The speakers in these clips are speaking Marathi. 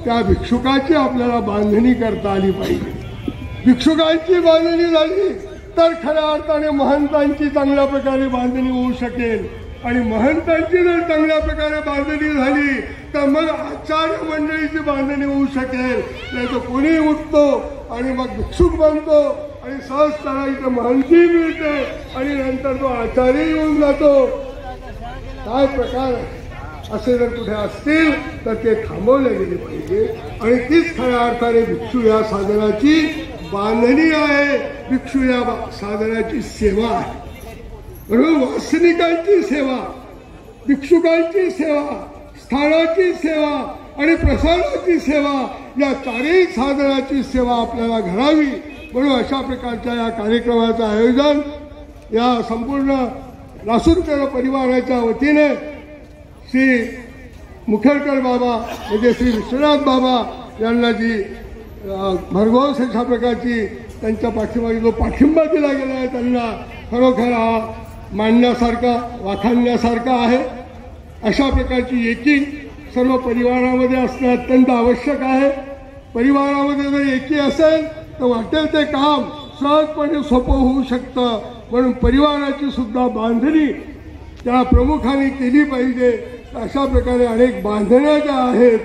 त्या भिक्षुकाची आपल्याला बांधणी करता आली पाहिजे. भिक्षुकांची बांधणी झाली तर खऱ्या अर्थाने महंतांची चांगल्या प्रकारे बांधणी होऊ शकेल. आणि महंतांची जर चांगल्या प्रकारे बांधणी झाली तर मग आचार्य मंडळीची बांधणी होऊ शकेल. नाही तर कोणी उठतो आणि मग भिक्षुक बनतो आणि सहज त्याला इथं महंती मिळते आणि नंतर तो आचार्य येऊन जातो. काय प्रकार असे जर कुठे असतील तर ते थांबवले गेले पाहिजे. आणि तीच खऱ्या अर्थाने भिक्षू या साधनाची बांधणी आहे. भिक्षू या साधनाची सेवा आहे. म्हणून वासनिकांची सेवा, भिक्षुकांची सेवा, स्थानाची सेवा आणि प्रसादाची सेवा या चारही साधनाची सेवा आपल्याला घडावी. म्हणून अशा प्रकारच्या या कार्यक्रमाचं आयोजन या संपूर्ण लासूरकर परिवाराच्या वतीने श्री मुखेडकर बाबा म्हणजे श्री विश्वनाथ बाबा यांना जी भरघोस अशा प्रकारची त्यांच्या पाठीमागे जो पाठिंबा दिला गेला आहे त्यांना खरोखर हा मांडण्यासारखा वाखाणण्यासारखा आहे. अशा प्रकारची एकी सर्व परिवारामध्ये असणं अत्यंत आवश्यक आहे. परिवारामध्ये जर एकी असेल तर वाटेल ते काम सहजपणे सोपं होऊ शकतं. म्हणून परिवाराची सुद्धा बांधणी त्या प्रमुखाने केली पाहिजे. अशा प्रकारे अनेक बांधण्या ज्या आहेत,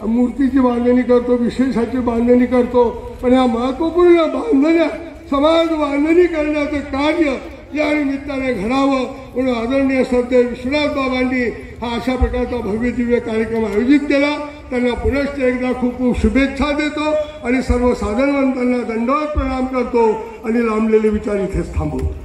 मूर्तीची बांधणी करतो, विशेषाची बांधणी करतो, पण या महत्त्वपूर्ण बांधण्या समाज बांधणी करण्याचं कार्य या निमित्ताने घडावं म्हणून आदरणीय श्रद्धेय विश्वनाथ बाबांनी हा अशा प्रकारचा भव्य दिव्य कार्यक्रम आयोजित केला. त्यांना पुनश्च एकदा खूप खूप शुभेच्छा देतो आणि सर्व साधनवंतांना दंडवत प्रणाम करतो आणि लांबलेले विचार इथेच थांबवतो.